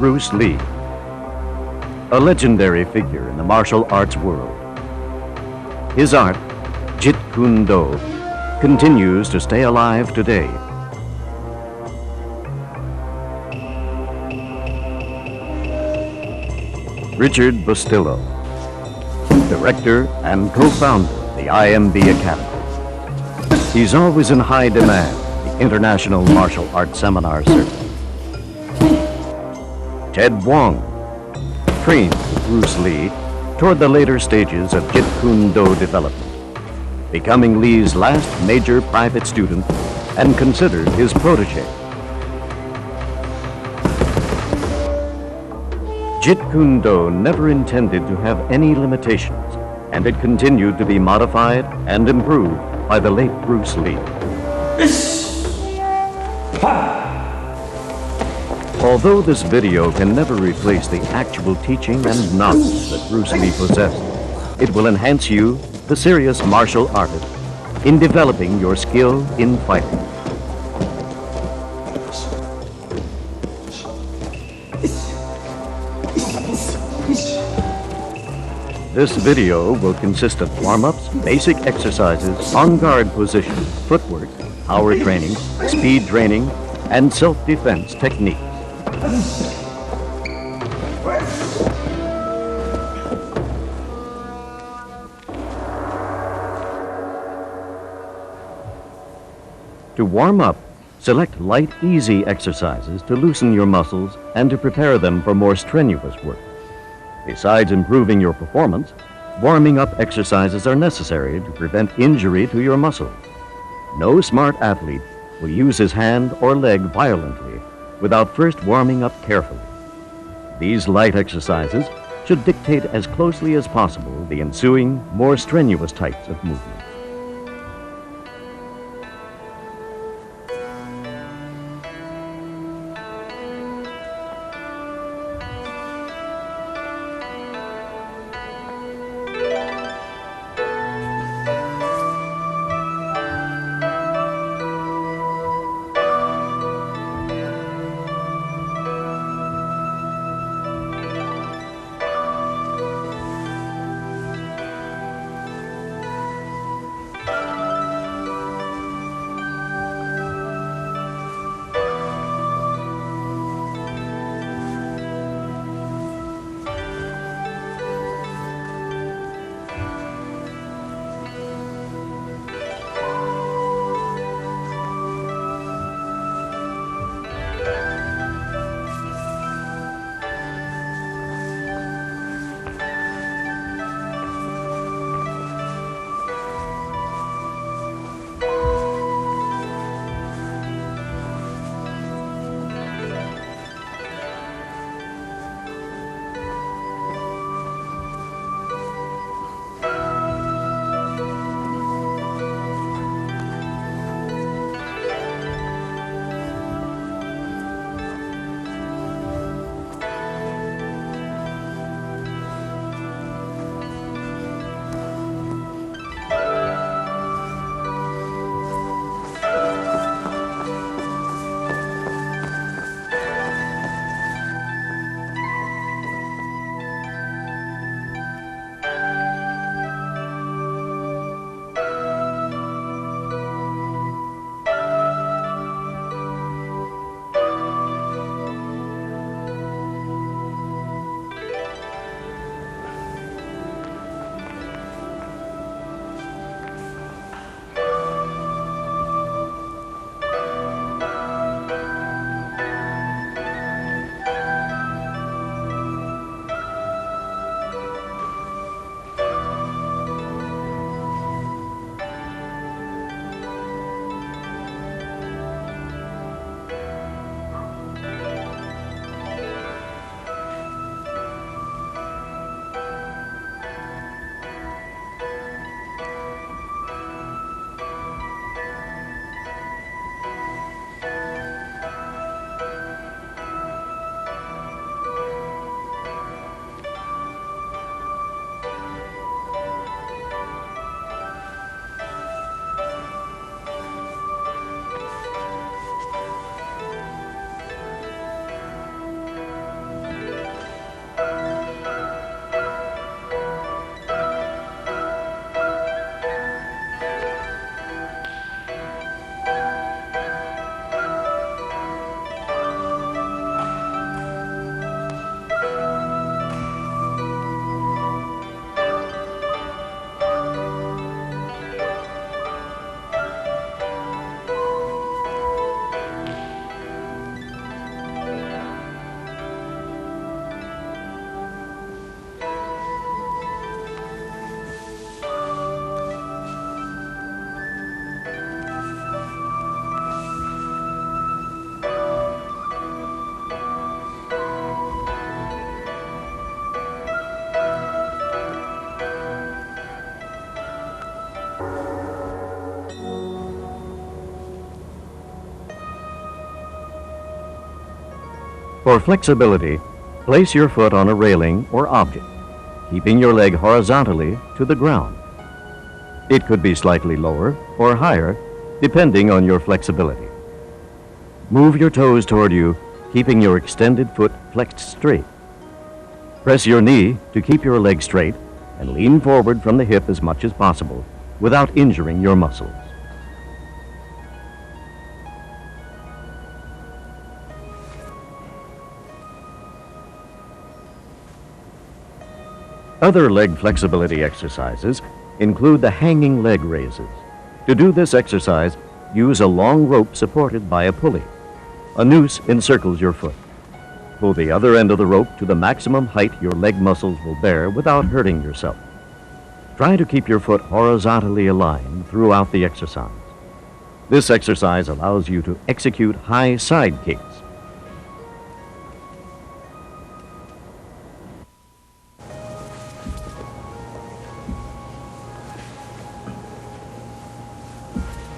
Bruce Lee, a legendary figure in the martial arts world. His art, Jeet Kune Do, continues to stay alive today. Richard Bustillo, director and co-founder of the IMB Academy. He's always in high demand at the International Martial Arts Seminar Circuit. Ted Wong trained Bruce Lee toward the later stages of Jeet Kune Do development, becoming Lee's last major private student and considered his protege. Jeet Kune Do never intended to have any limitations, and it continued to be modified and improved by the late Bruce Lee. Although this video can never replace the actual teaching and knowledge that Bruce Lee possessed, it will enhance you, the serious martial artist, in developing your skill in fighting. This video will consist of warm-ups, basic exercises, on-guard positions, footwork, power training, speed training, and self-defense techniques. To warm up, select light, easy exercises to loosen your muscles and to prepare them for more strenuous work. Besides improving your performance, warming up exercises are necessary to prevent injury to your muscles. No smart athlete will use his hand or leg violently without first warming up carefully. These light exercises should dictate as closely as possible the ensuing, more strenuous types of movements. For flexibility, place your foot on a railing or object, keeping your leg horizontally to the ground. It could be slightly lower or higher, depending on your flexibility. Move your toes toward you, keeping your extended foot flexed straight. Press your knee to keep your leg straight and lean forward from the hip as much as possible without injuring your muscles. Other leg flexibility exercises include the hanging leg raises. To do this exercise, use a long rope supported by a pulley. A noose encircles your foot. Pull the other end of the rope to the maximum height your leg muscles will bear without hurting yourself. Try to keep your foot horizontally aligned throughout the exercise. This exercise allows you to execute high side kicks.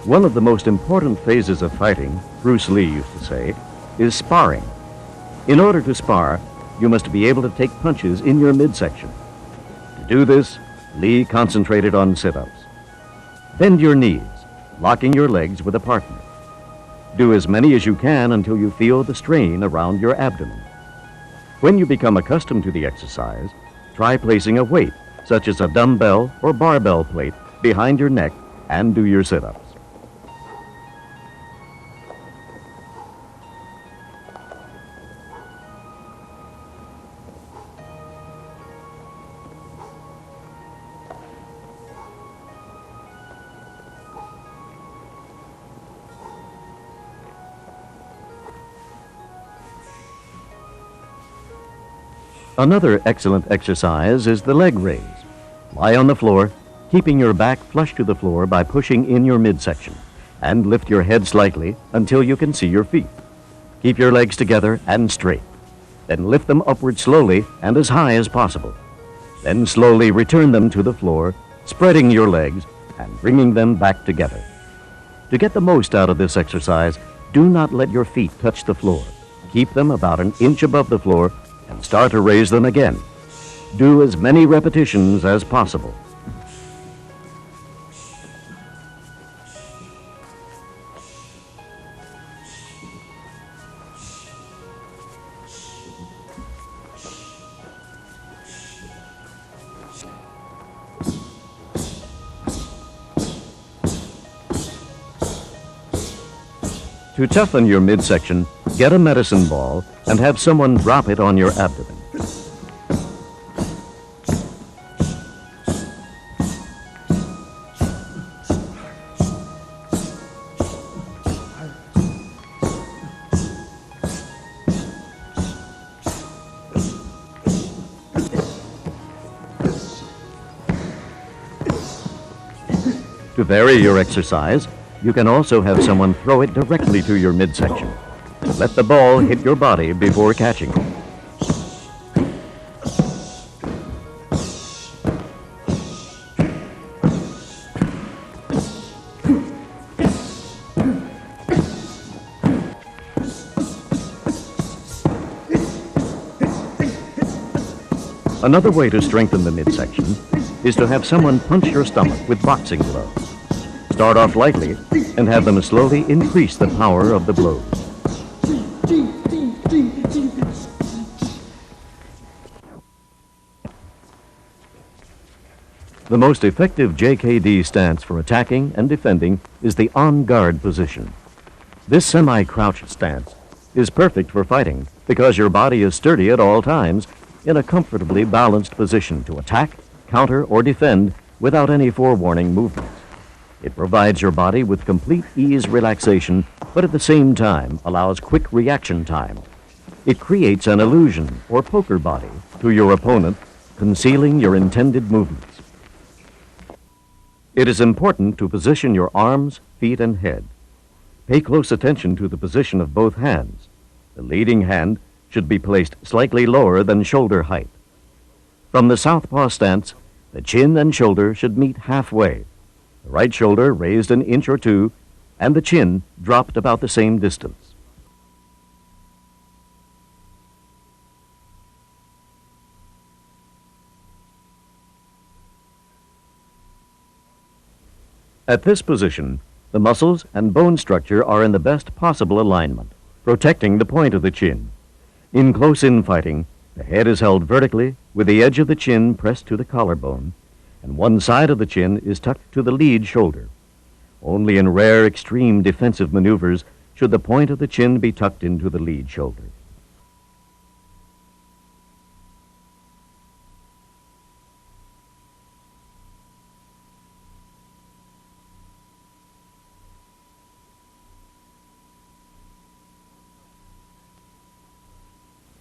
One of the most important phases of fighting, Bruce Lee used to say, is sparring. In order to spar, you must be able to take punches in your midsection. To do this, Lee concentrated on sit-ups. Bend your knees, locking your legs with a partner. Do as many as you can until you feel the strain around your abdomen. When you become accustomed to the exercise, try placing a weight, such as a dumbbell or barbell plate, behind your neck and do your sit-ups. Another excellent exercise is the leg raise. Lie on the floor, keeping your back flush to the floor by pushing in your midsection, and lift your head slightly until you can see your feet. Keep your legs together and straight. Then lift them upward slowly and as high as possible. Then slowly return them to the floor, spreading your legs and bringing them back together. To get the most out of this exercise, do not let your feet touch the floor. Keep them about an inch above the floor and start to raise them again. Do as many repetitions as possible. To toughen your midsection, get a medicine ball and have someone drop it on your abdomen. To vary your exercise, you can also have someone throw it directly to your midsection. Let the ball hit your body before catching it. Another way to strengthen the midsection is to have someone punch your stomach with boxing gloves. Start off lightly and have them slowly increase the power of the blows. The most effective JKD stance for attacking and defending is the on-guard position. This semi-crouch stance is perfect for fighting because your body is sturdy at all times in a comfortably balanced position to attack, counter, or defend without any forewarning movements. It provides your body with complete ease relaxation, but at the same time allows quick reaction time. It creates an illusion or poker body to your opponent, concealing your intended movements. It is important to position your arms, feet, and head. Pay close attention to the position of both hands. The leading hand should be placed slightly lower than shoulder height. From the southpaw stance, the chin and shoulder should meet halfway. The right shoulder raised an inch or two, and the chin dropped about the same distance. At this position, the muscles and bone structure are in the best possible alignment, protecting the point of the chin. In close-in fighting, the head is held vertically with the edge of the chin pressed to the collarbone, and one side of the chin is tucked to the lead shoulder. Only in rare extreme defensive maneuvers should the point of the chin be tucked into the lead shoulder.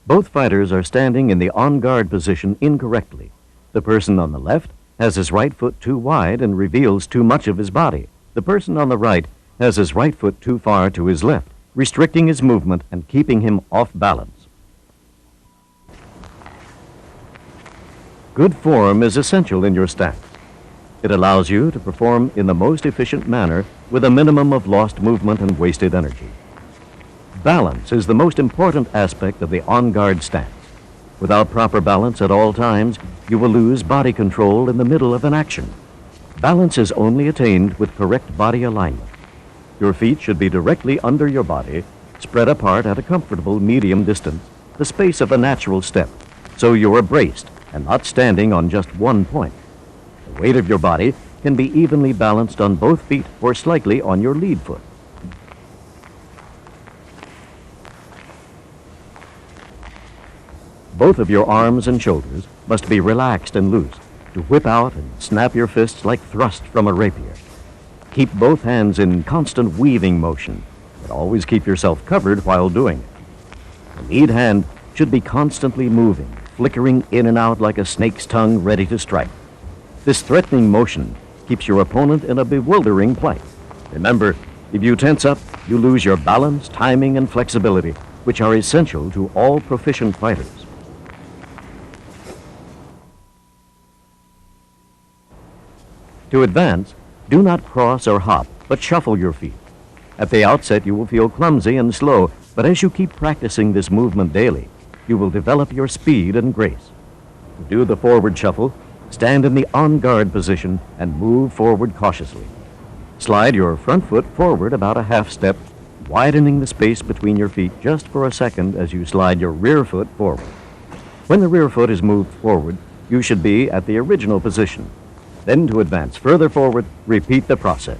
Both fighters are standing in the on-guard position incorrectly. The person on the left has his right foot too wide and reveals too much of his body. The person on the right has his right foot too far to his left, restricting his movement and keeping him off balance. Good form is essential in your stance. It allows you to perform in the most efficient manner with a minimum of lost movement and wasted energy. Balance is the most important aspect of the on-guard stance. Without proper balance at all times, you will lose body control in the middle of an action. Balance is only attained with correct body alignment. Your feet should be directly under your body, spread apart at a comfortable medium distance, the space of a natural step, so you are braced and not standing on just one point. The weight of your body can be evenly balanced on both feet or slightly on your lead foot. Both of your arms and shoulders must be relaxed and loose to whip out and snap your fists like thrust from a rapier. Keep both hands in constant weaving motion, but always keep yourself covered while doing it. The lead hand should be constantly moving, flickering in and out like a snake's tongue ready to strike. This threatening motion keeps your opponent in a bewildering plight. Remember, if you tense up, you lose your balance, timing, and flexibility, which are essential to all proficient fighters. To advance, do not cross or hop, but shuffle your feet. At the outset, you will feel clumsy and slow, but as you keep practicing this movement daily, you will develop your speed and grace. To do the forward shuffle, stand in the on-guard position and move forward cautiously. Slide your front foot forward about a half step, widening the space between your feet just for a second as you slide your rear foot forward. When the rear foot is moved forward, you should be at the original position. Then to advance further forward, repeat the process.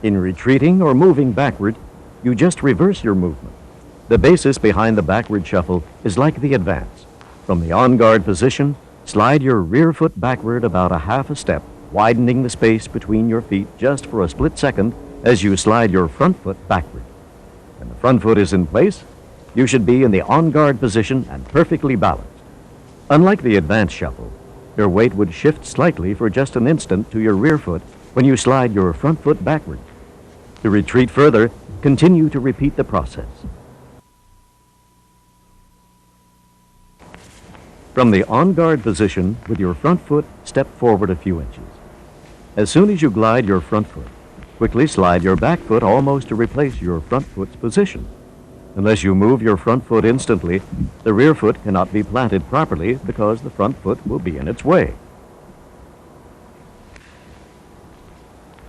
In retreating or moving backward, you just reverse your movement. The basis behind the backward shuffle is like the advance. From the on-guard position, slide your rear foot backward about a half a step, widening the space between your feet just for a split second as you slide your front foot backward. When the front foot is in place, you should be in the on-guard position and perfectly balanced. Unlike the advance shuffle, your weight would shift slightly for just an instant to your rear foot when you slide your front foot backward. To retreat further, continue to repeat the process. From the on-guard position, with your front foot, step forward a few inches. As soon as you glide your front foot, quickly slide your back foot almost to replace your front foot's position. Unless you move your front foot instantly, the rear foot cannot be planted properly because the front foot will be in its way.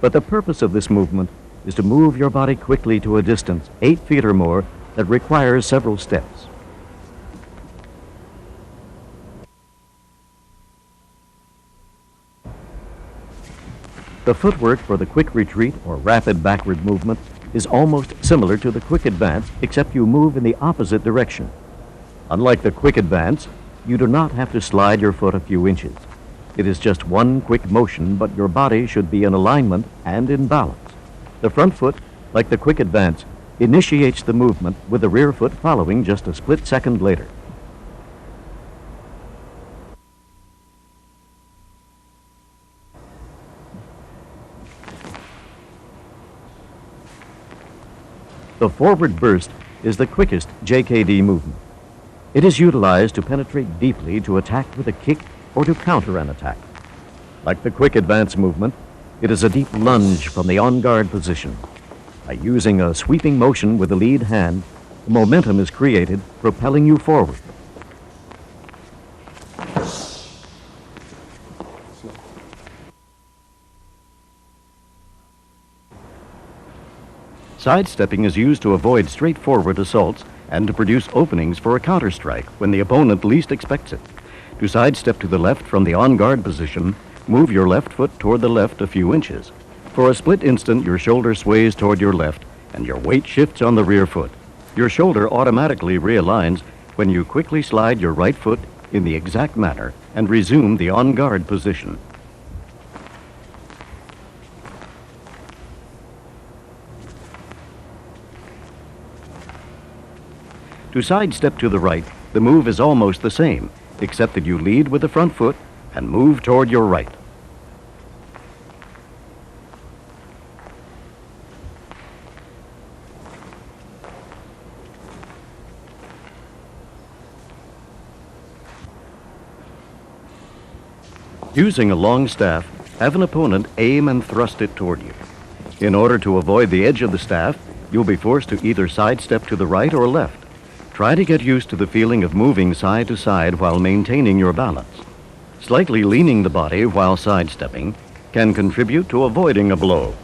But the purpose of this movement is to move your body quickly to a distance, 8 feet or more, that requires several steps. The footwork for the quick retreat or rapid backward movement is almost similar to the quick advance, except you move in the opposite direction. Unlike the quick advance, you do not have to slide your foot a few inches. It is just one quick motion, but your body should be in alignment and in balance. The front foot, like the quick advance, initiates the movement with the rear foot following just a split second later. The forward burst is the quickest JKD movement. It is utilized to penetrate deeply to attack with a kick or to counter an attack. Like the quick advance movement, it is a deep lunge from the on-guard position. By using a sweeping motion with the lead hand, momentum is created, propelling you forward. Sidestepping is used to avoid straightforward assaults and to produce openings for a counterstrike when the opponent least expects it. To sidestep to the left from the on-guard position, move your left foot toward the left a few inches. For a split instant, your shoulder sways toward your left and your weight shifts on the rear foot. Your shoulder automatically realigns when you quickly slide your right foot in the exact manner and resume the on-guard position. To sidestep to the right, the move is almost the same, except that you lead with the front foot and move toward your right. Using a long staff, have an opponent aim and thrust it toward you. In order to avoid the edge of the staff, you'll be forced to either sidestep to the right or left. Try to get used to the feeling of moving side to side while maintaining your balance. Slightly leaning the body while sidestepping can contribute to avoiding a blow.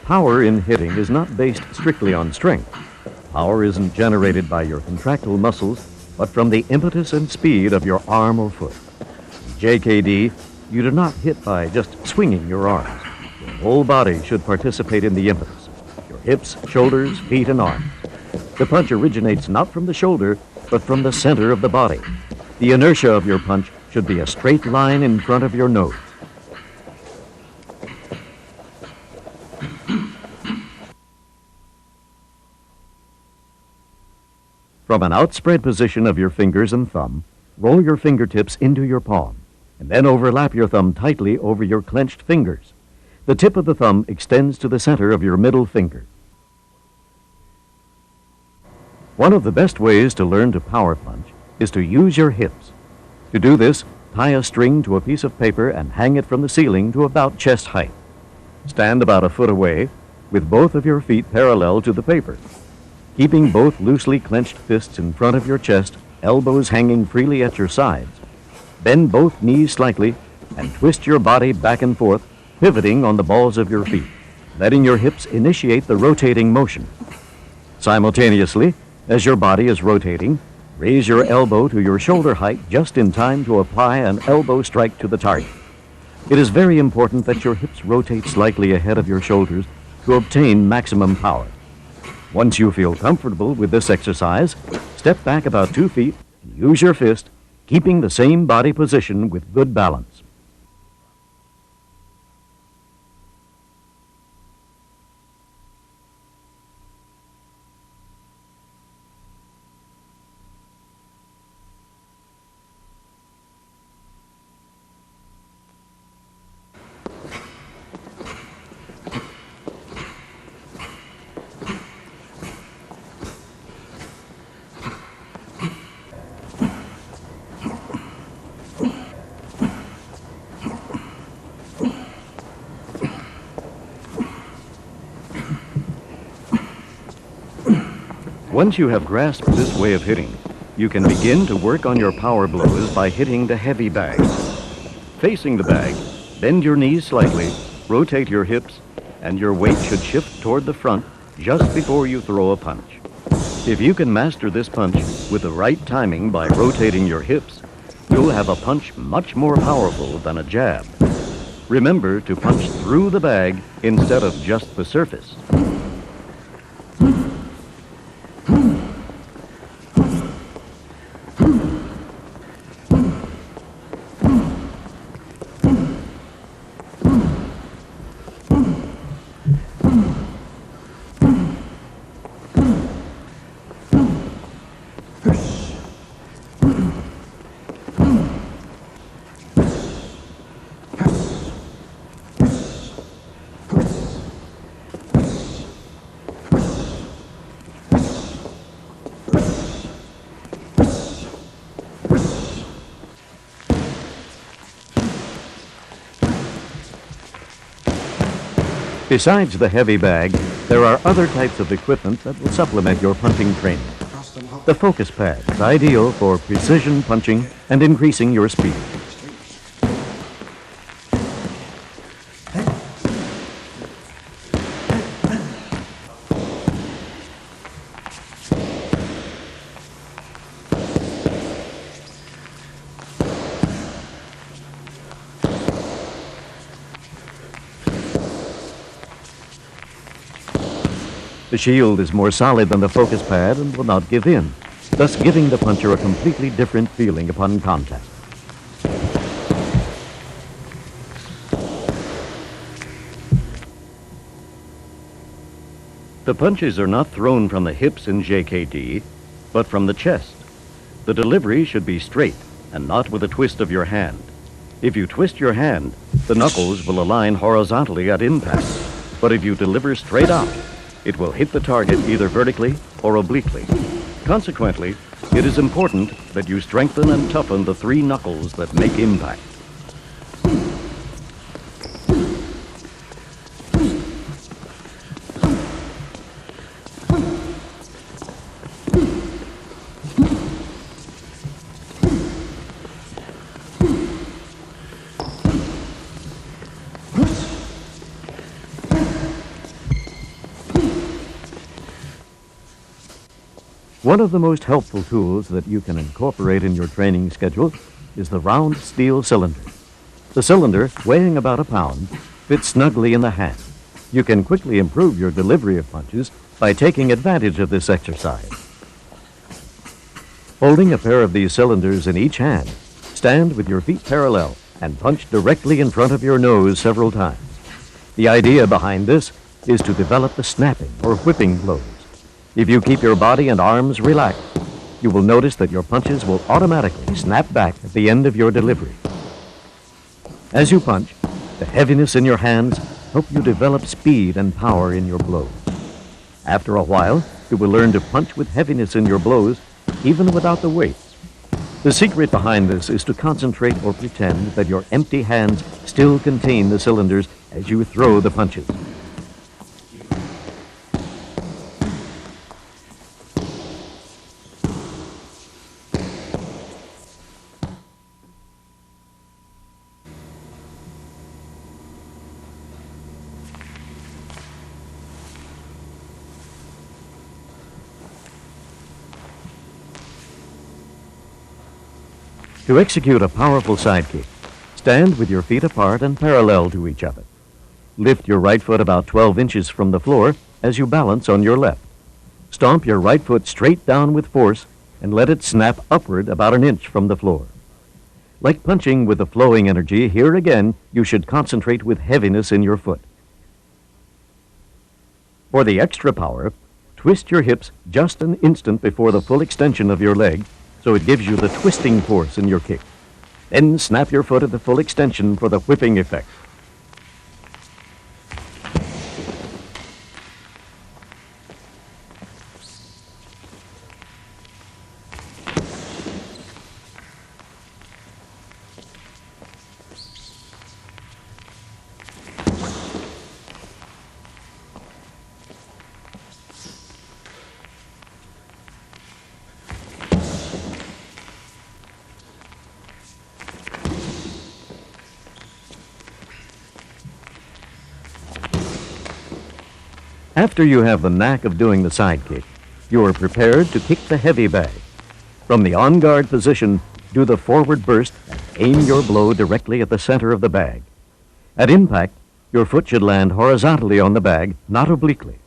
Power in hitting is not based strictly on strength. Power isn't generated by your contractile muscles, but from the impetus and speed of your arm or foot. In JKD, you do not hit by just swinging your arms. Your whole body should participate in the impetus. Your hips, shoulders, feet, and arms. The punch originates not from the shoulder, but from the center of the body. The inertia of your punch should be a straight line in front of your nose. From an outspread position of your fingers and thumb, roll your fingertips into your palm, and then overlap your thumb tightly over your clenched fingers. The tip of the thumb extends to the center of your middle finger. One of the best ways to learn to power punch is to use your hips. To do this, tie a string to a piece of paper and hang it from the ceiling to about chest height. Stand about a foot away, with both of your feet parallel to the paper. Keeping both loosely clenched fists in front of your chest, elbows hanging freely at your sides. Bend both knees slightly and twist your body back and forth, pivoting on the balls of your feet, letting your hips initiate the rotating motion. Simultaneously, as your body is rotating, raise your elbow to your shoulder height just in time to apply an elbow strike to the target. It is very important that your hips rotate slightly ahead of your shoulders to obtain maximum power. Once you feel comfortable with this exercise, step back about 2 feet and use your fist, keeping the same body position with good balance. Once you have grasped this way of hitting, you can begin to work on your power blows by hitting the heavy bags. Facing the bag, bend your knees slightly, rotate your hips, and your weight should shift toward the front just before you throw a punch. If you can master this punch with the right timing by rotating your hips, you'll have a punch much more powerful than a jab. Remember to punch through the bag instead of just the surface. Besides the heavy bag, there are other types of equipment that will supplement your punching training. The focus pad is ideal for precision punching and increasing your speed. The shield is more solid than the focus pad and will not give in, thus giving the puncher a completely different feeling upon contact. The punches are not thrown from the hips in JKD, but from the chest. The delivery should be straight and not with a twist of your hand. If you twist your hand, the knuckles will align horizontally at impact, but if you deliver straight out, it will hit the target either vertically or obliquely. Consequently, it is important that you strengthen and toughen the three knuckles that make impact. One of the most helpful tools that you can incorporate in your training schedule is the round steel cylinder. The cylinder, weighing about a pound, fits snugly in the hand. You can quickly improve your delivery of punches by taking advantage of this exercise. Holding a pair of these cylinders in each hand, stand with your feet parallel and punch directly in front of your nose several times. The idea behind this is to develop the snapping or whipping blows. If you keep your body and arms relaxed, you will notice that your punches will automatically snap back at the end of your delivery. As you punch, the heaviness in your hands help you develop speed and power in your blows. After a while, you will learn to punch with heaviness in your blows, even without the weight. The secret behind this is to concentrate or pretend that your empty hands still contain the cylinders as you throw the punches. To execute a powerful side kick, stand with your feet apart and parallel to each other. Lift your right foot about 12 inches from the floor as you balance on your left. Stomp your right foot straight down with force and let it snap upward about an inch from the floor. Like punching with the flowing energy, here again you should concentrate with heaviness in your foot. For the extra power, twist your hips just an instant before the full extension of your leg, so it gives you the twisting force in your kick. Then snap your foot at the full extension for the whipping effect. After you have the knack of doing the side kick, you are prepared to kick the heavy bag. From the on-guard position, do the forward burst and aim your blow directly at the center of the bag. At impact, your foot should land horizontally on the bag, not obliquely.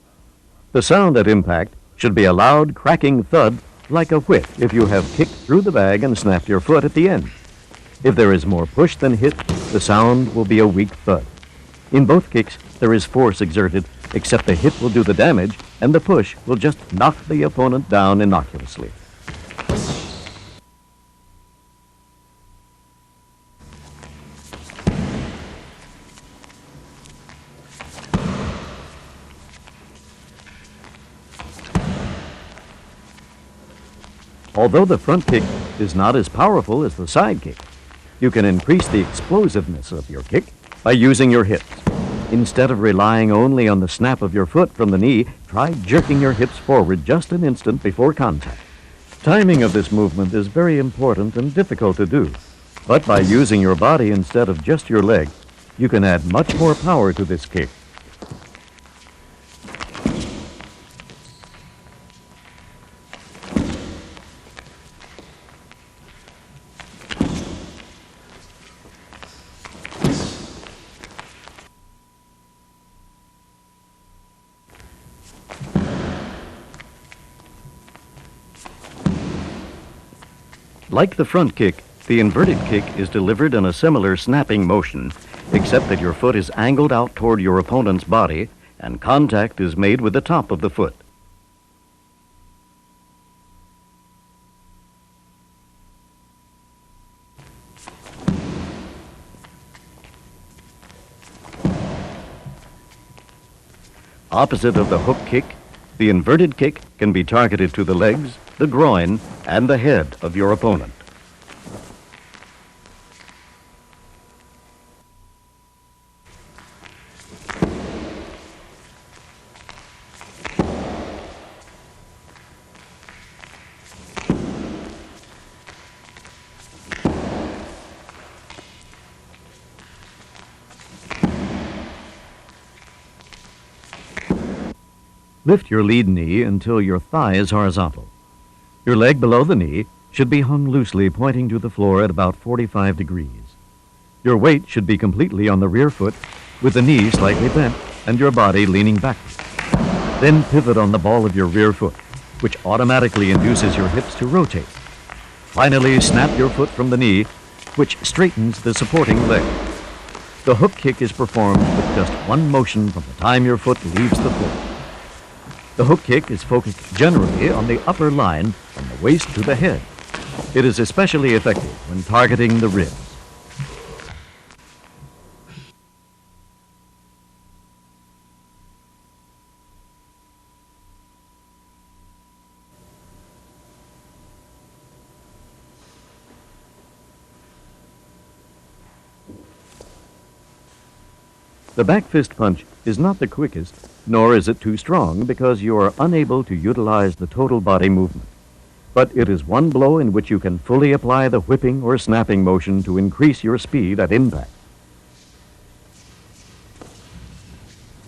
The sound at impact should be a loud, cracking thud like a whip if you have kicked through the bag and snapped your foot at the end. If there is more push than hit, the sound will be a weak thud. In both kicks, there is force exerted, except the hit will do the damage and the push will just knock the opponent down innocuously. Although the front kick is not as powerful as the side kick, you can increase the explosiveness of your kick by using your hips. Instead of relying only on the snap of your foot from the knee, try jerking your hips forward just an instant before contact. Timing of this movement is very important and difficult to do, but by using your body instead of just your leg, you can add much more power to this kick. Like the front kick, the inverted kick is delivered in a similar snapping motion, except that your foot is angled out toward your opponent's body and contact is made with the top of the foot. Opposite of the hook kick, the inverted kick can be targeted to the legs, the groin, and the head of your opponent. Lift your lead knee until your thigh is horizontal. Your leg below the knee should be hung loosely, pointing to the floor at about 45 degrees. Your weight should be completely on the rear foot, with the knee slightly bent and your body leaning backward. Then pivot on the ball of your rear foot, which automatically induces your hips to rotate. Finally, snap your foot from the knee, which straightens the supporting leg. The hook kick is performed with just one motion from the time your foot leaves the floor. The hook kick is focused generally on the upper line from the waist to the head. It is especially effective when targeting the ribs. The back fist punch is not the quickest, nor is it too strong because you are unable to utilize the total body movement. But it is one blow in which you can fully apply the whipping or snapping motion to increase your speed at impact.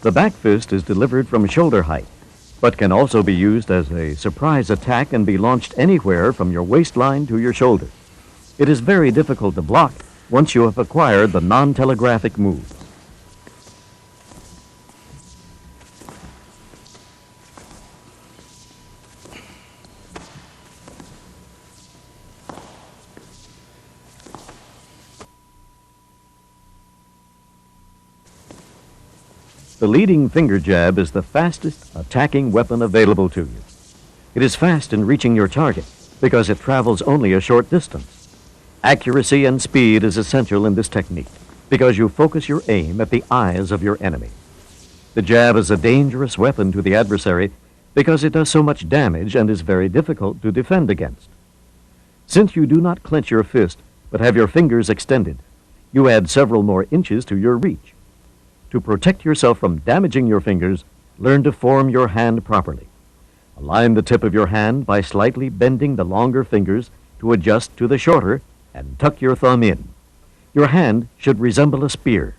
The back fist is delivered from shoulder height, but can also be used as a surprise attack and be launched anywhere from your waistline to your shoulder. It is very difficult to block once you have acquired the non-telegraphic moves. The leading finger jab is the fastest attacking weapon available to you. It is fast in reaching your target because it travels only a short distance. Accuracy and speed is essential in this technique because you focus your aim at the eyes of your enemy. The jab is a dangerous weapon to the adversary because it does so much damage and is very difficult to defend against. Since you do not clench your fist but have your fingers extended, you add several more inches to your reach. To protect yourself from damaging your fingers, learn to form your hand properly. Align the tip of your hand by slightly bending the longer fingers to adjust to the shorter and tuck your thumb in. Your hand should resemble a spear.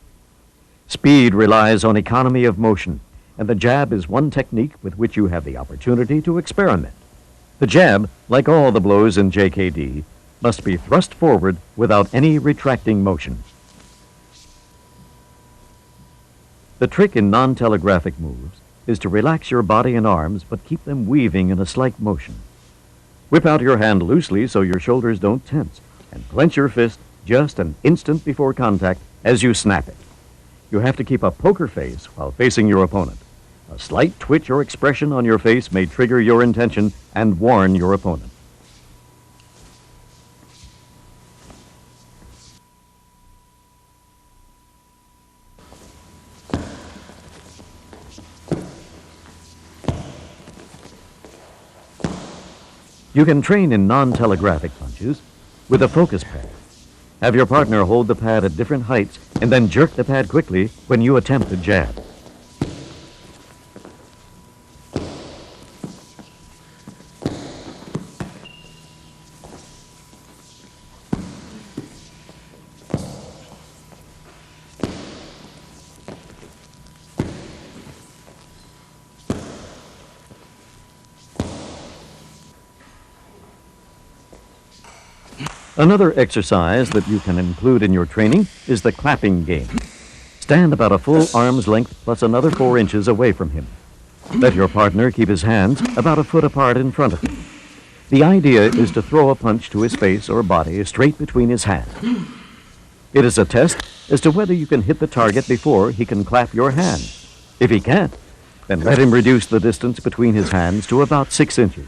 Speed relies on economy of motion, and the jab is one technique with which you have the opportunity to experiment. The jab, like all the blows in JKD, must be thrust forward without any retracting motion. The trick in non-telegraphic moves is to relax your body and arms but keep them weaving in a slight motion. Whip out your hand loosely so your shoulders don't tense and clench your fist just an instant before contact as you snap it. You have to keep a poker face while facing your opponent. A slight twitch or expression on your face may trigger your intention and warn your opponent. You can train in non-telegraphic punches with a focus pad. Have your partner hold the pad at different heights and then jerk the pad quickly when you attempt a jab. Another exercise that you can include in your training is the clapping game. Stand about a full arm's length plus another 4 inches away from him. Let your partner keep his hands about a foot apart in front of him. The idea is to throw a punch to his face or body straight between his hands. It is a test as to whether you can hit the target before he can clap your hand. If he can't, then let him reduce the distance between his hands to about 6 inches.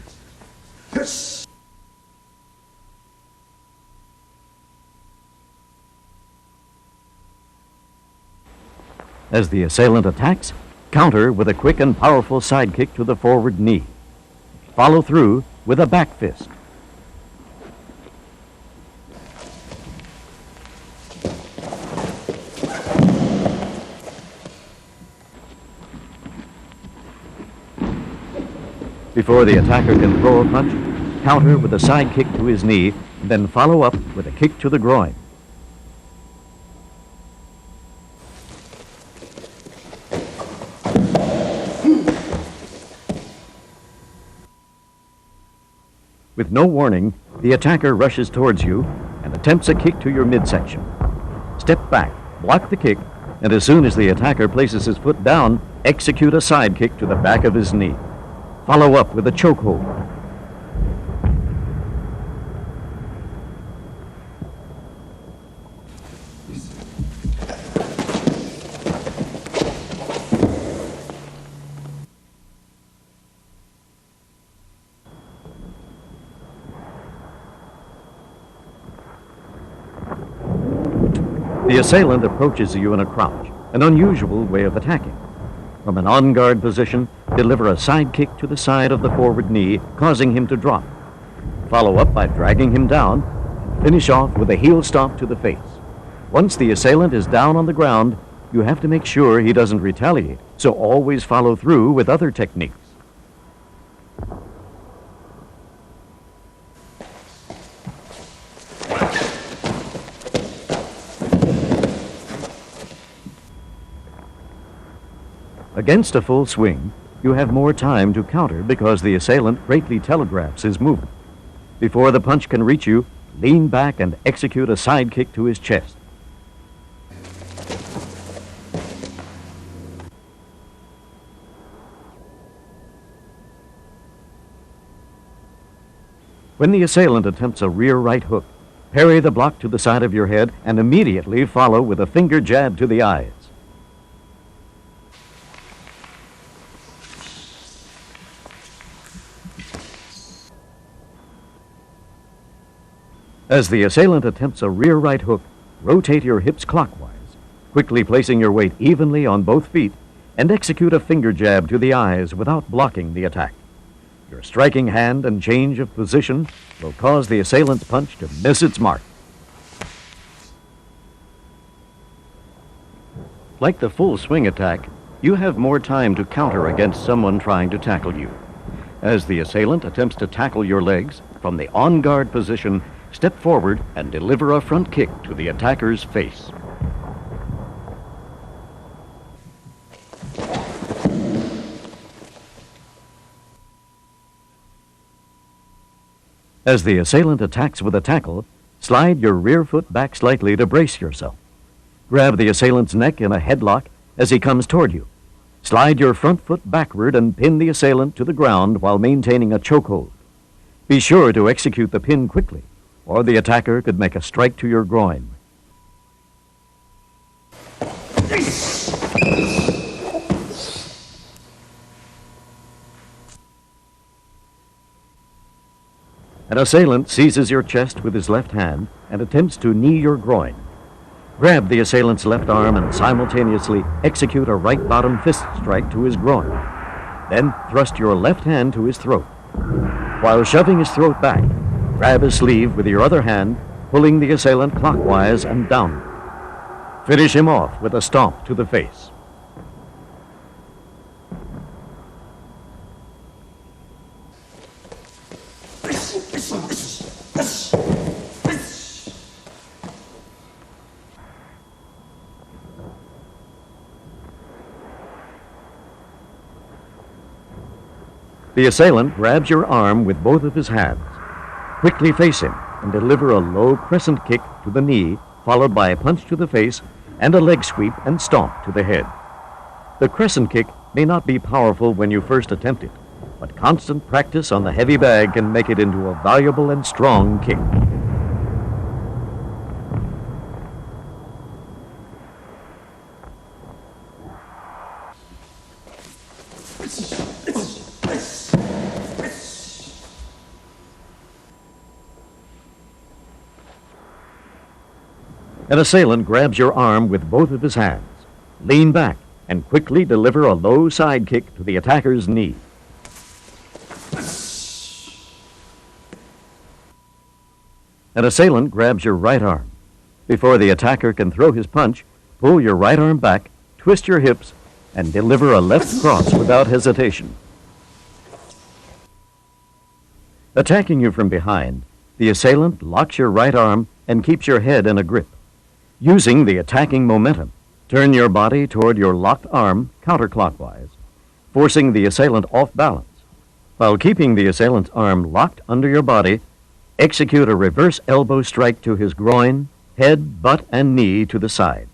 As the assailant attacks, counter with a quick and powerful side kick to the forward knee. Follow through with a back fist. Before the attacker can throw a punch, counter with a side kick to his knee, then follow up with a kick to the groin. With no warning, the attacker rushes towards you and attempts a kick to your midsection. Step back, block the kick, and as soon as the attacker places his foot down, execute a side kick to the back of his knee. Follow up with a chokehold. The assailant approaches you in a crouch, an unusual way of attacking. From an on-guard position, deliver a side kick to the side of the forward knee, causing him to drop. Follow up by dragging him down, and finish off with a heel stomp to the face. Once the assailant is down on the ground, you have to make sure he doesn't retaliate, so always follow through with other techniques. Against a full swing, you have more time to counter because the assailant greatly telegraphs his movement. Before the punch can reach you, lean back and execute a side kick to his chest. When the assailant attempts a rear right hook, parry the block to the side of your head and immediately follow with a finger jab to the eyes. As the assailant attempts a rear right hook, rotate your hips clockwise, quickly placing your weight evenly on both feet, and execute a finger jab to the eyes without blocking the attack. Your striking hand and change of position will cause the assailant's punch to miss its mark. Like the full swing attack, you have more time to counter against someone trying to tackle you. As the assailant attempts to tackle your legs, from the on-guard position, step forward and deliver a front kick to the attacker's face. As the assailant attacks with a tackle, slide your rear foot back slightly to brace yourself. Grab the assailant's neck in a headlock as he comes toward you. Slide your front foot backward and pin the assailant to the ground while maintaining a chokehold. Be sure to execute the pin quickly, or the attacker could make a strike to your groin. An assailant seizes your chest with his left hand and attempts to knee your groin. Grab the assailant's left arm and simultaneously execute a right bottom fist strike to his groin. Then thrust your left hand to his throat. While shoving his throat back, grab his sleeve with your other hand pulling the assailant clockwise and downward. Finish him off with a stomp to the face. The assailant grabs your arm with both of his hands. Quickly face him and deliver a low crescent kick to the knee, followed by a punch to the face and a leg sweep and stomp to the head. The crescent kick may not be powerful when you first attempt it, but constant practice on the heavy bag can make it into a valuable and strong kick. An assailant grabs your arm with both of his hands. Lean back and quickly deliver a low side kick to the attacker's knee. An assailant grabs your right arm. Before the attacker can throw his punch, pull your right arm back, twist your hips, and deliver a left cross without hesitation. Attacking you from behind, the assailant locks your right arm and keeps your head in a grip. Using the attacking momentum, turn your body toward your locked arm counterclockwise, forcing the assailant off balance. While keeping the assailant's arm locked under your body, execute a reverse elbow strike to his groin, head, butt, and knee to the side.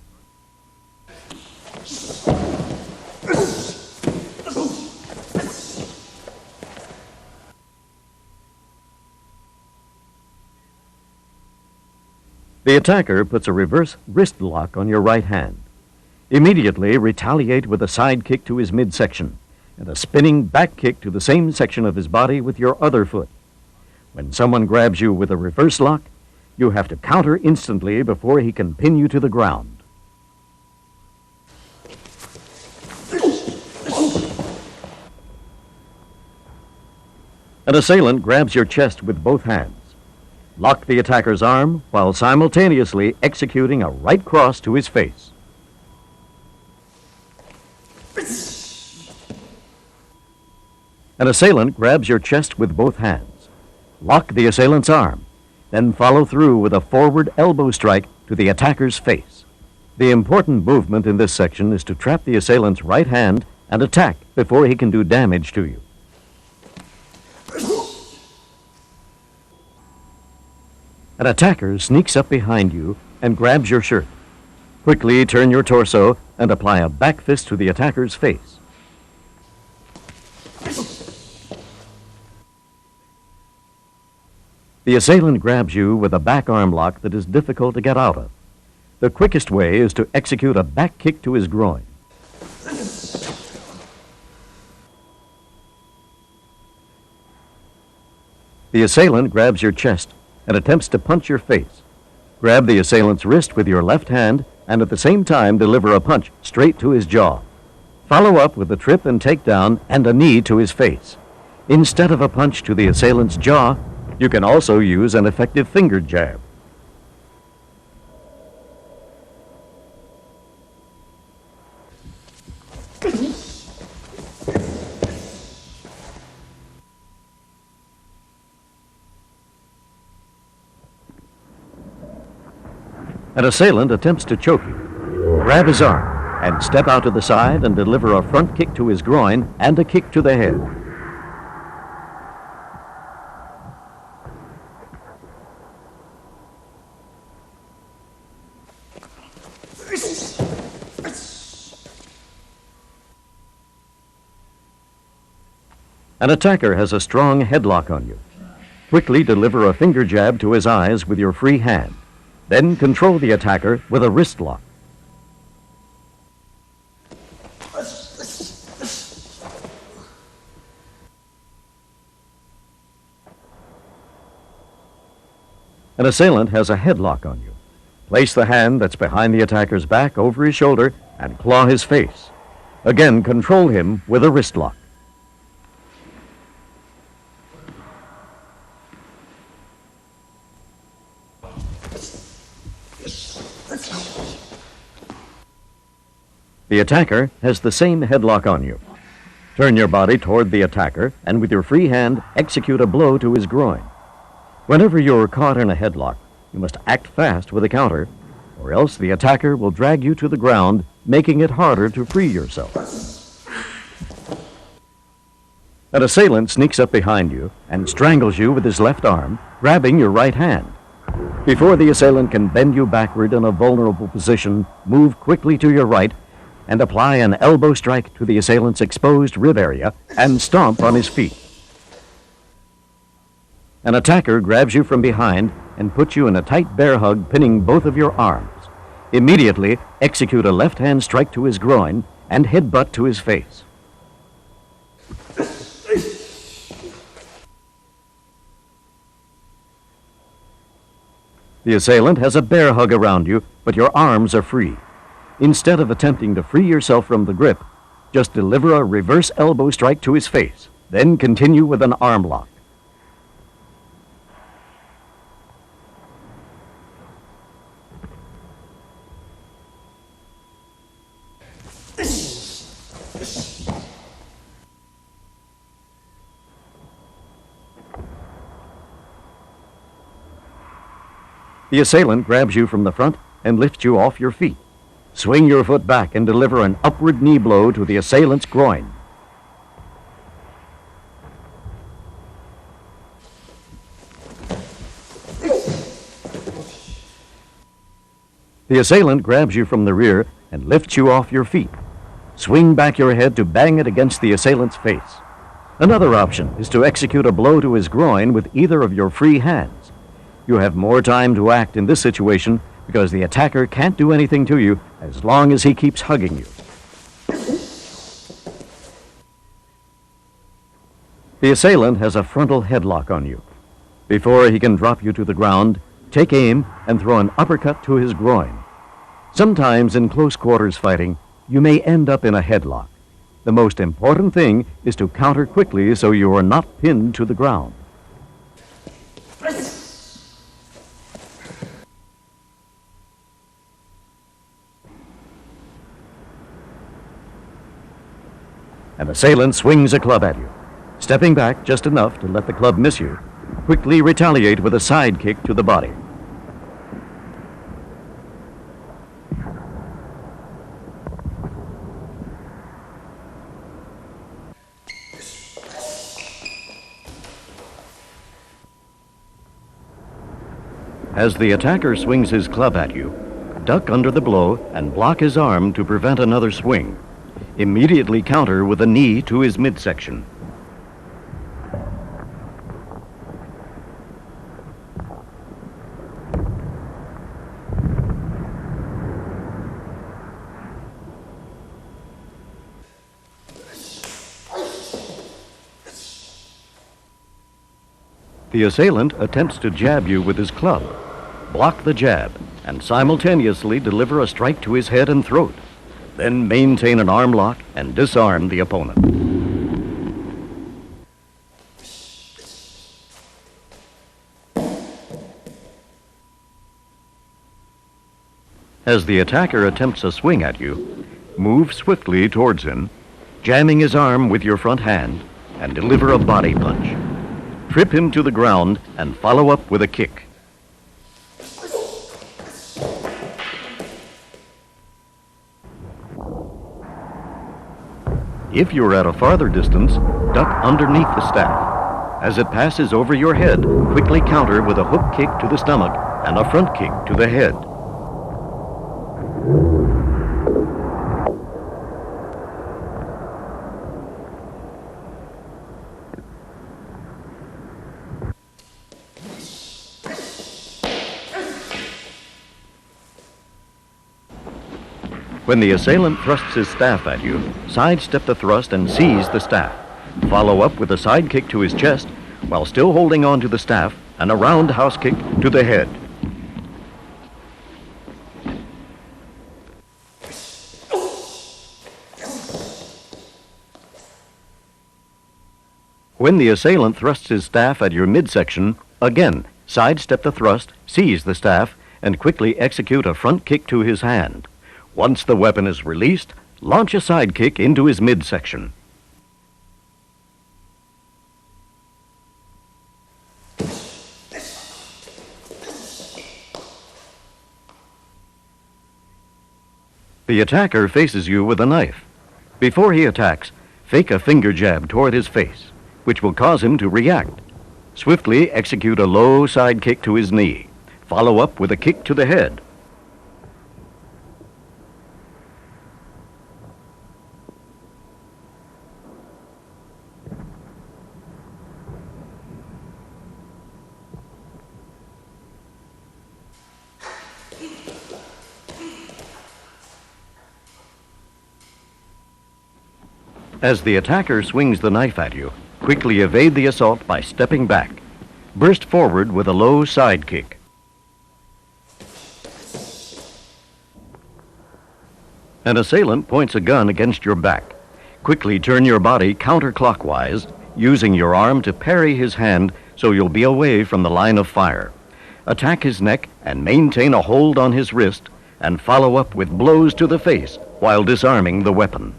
The attacker puts a reverse wrist lock on your right hand. Immediately retaliate with a side kick to his midsection and a spinning back kick to the same section of his body with your other foot. When someone grabs you with a reverse lock, you have to counter instantly before he can pin you to the ground. An assailant grabs your chest with both hands. Lock the attacker's arm while simultaneously executing a right cross to his face. An assailant grabs your chest with both hands. Lock the assailant's arm, then follow through with a forward elbow strike to the attacker's face. The important movement in this section is to trap the assailant's right hand and attack before he can do damage to you. An attacker sneaks up behind you and grabs your shirt. Quickly turn your torso and apply a back fist to the attacker's face. The assailant grabs you with a back arm lock that is difficult to get out of. The quickest way is to execute a back kick to his groin. The assailant grabs your chest and attempts to punch your face. Grab the assailant's wrist with your left hand and at the same time deliver a punch straight to his jaw. Follow up with a trip and takedown and a knee to his face. Instead of a punch to the assailant's jaw, you can also use an effective finger jab. An assailant attempts to choke you. Grab his arm and step out to the side and deliver a front kick to his groin and a kick to the head. An attacker has a strong headlock on you. Quickly deliver a finger jab to his eyes with your free hand. Then control the attacker with a wrist lock. An assailant has a headlock on you. Place the hand that's behind the attacker's back over his shoulder and claw his face. Again, control him with a wrist lock. The attacker has the same headlock on you. Turn your body toward the attacker and with your free hand execute a blow to his groin. Whenever you're caught in a headlock, you must act fast with a counter, or else the attacker will drag you to the ground, making it harder to free yourself. An assailant sneaks up behind you and strangles you with his left arm, grabbing your right hand. Before the assailant can bend you backward in a vulnerable position, move quickly to your right and apply an elbow strike to the assailant's exposed rib area and stomp on his feet. An attacker grabs you from behind and puts you in a tight bear hug, pinning both of your arms. Immediately execute a left-hand strike to his groin and headbutt to his face. The assailant has a bear hug around you, but your arms are free. Instead of attempting to free yourself from the grip, just deliver a reverse elbow strike to his face, then continue with an arm lock. The assailant grabs you from the front and lifts you off your feet. Swing your foot back and deliver an upward knee blow to the assailant's groin. The assailant grabs you from the rear and lifts you off your feet. Swing back your head to bang it against the assailant's face. Another option is to execute a blow to his groin with either of your free hands. You have more time to act in this situation because the attacker can't do anything to you as long as he keeps hugging you. The assailant has a frontal headlock on you. Before he can drop you to the ground, take aim and throw an uppercut to his groin. Sometimes in close quarters fighting, you may end up in a headlock. The most important thing is to counter quickly so you are not pinned to the ground. An assailant swings a club at you. Stepping back just enough to let the club miss you, quickly retaliate with a side kick to the body. As the attacker swings his club at you, duck under the blow and block his arm to prevent another swing. Immediately counter with a knee to his midsection. The assailant attempts to jab you with his club. Block the jab and simultaneously deliver a strike to his head and throat. Then maintain an arm lock and disarm the opponent. As the attacker attempts a swing at you, move swiftly towards him, jamming his arm with your front hand, and deliver a body punch. Trip him to the ground and follow up with a kick. If you're at a farther distance, duck underneath the staff. As it passes over your head, quickly counter with a hook kick to the stomach and a front kick to the head. When the assailant thrusts his staff at you, sidestep the thrust and seize the staff. Follow up with a side kick to his chest while still holding on to the staff and a roundhouse kick to the head. When the assailant thrusts his staff at your midsection, again, sidestep the thrust, seize the staff, and quickly execute a front kick to his hand. Once the weapon is released, Launch a side kick into his midsection. The attacker faces you with a knife. Before he attacks, fake a finger jab toward his face, which will cause him to react. Swiftly execute a low side kick to his knee. Follow up with a kick to the head. As the attacker swings the knife at you, quickly evade the assault by stepping back. Burst forward with a low side kick. An assailant points a gun against your back. Quickly turn your body counterclockwise, using your arm to parry his hand so you'll be away from the line of fire. Attack his neck and maintain a hold on his wrist, and follow up with blows to the face while disarming the weapon.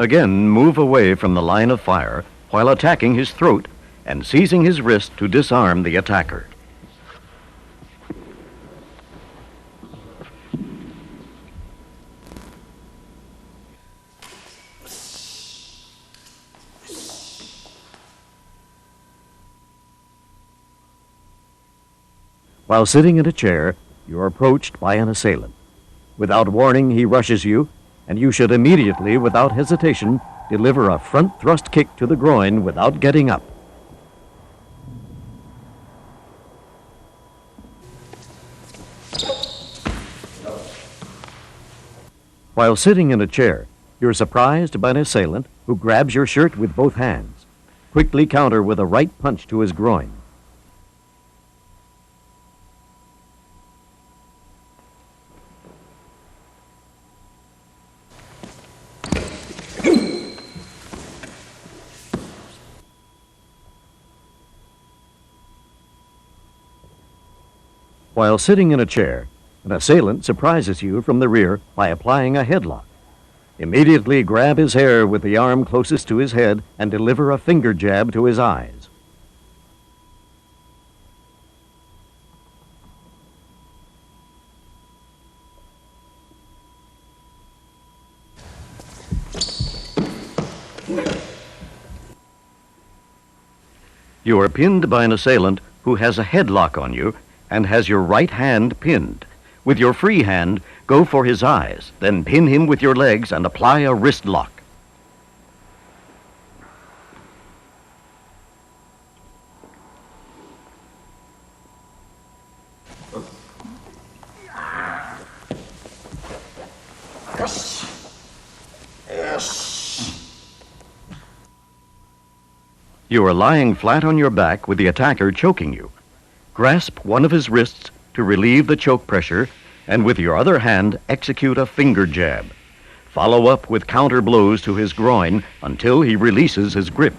Again, move away from the line of fire while attacking his throat and seizing his wrist to disarm the attacker. While sitting in a chair, you're approached by an assailant. Without warning, he rushes you, and you should immediately, without hesitation, deliver a front thrust kick to the groin without getting up. While sitting in a chair, you're surprised by an assailant who grabs your shirt with both hands. Quickly counter with a right punch to his groin. While sitting in a chair, an assailant surprises you from the rear by applying a headlock. Immediately grab his hair with the arm closest to his head and deliver a finger jab to his eyes. You are pinned by an assailant who has a headlock on you and has your right hand pinned. With your free hand, go for his eyes, then pin him with your legs and apply a wrist lock. You are lying flat on your back with the attacker choking you. Grasp one of his wrists to relieve the choke pressure, and with your other hand, execute a finger jab. Follow up with counter blows to his groin until he releases his grip.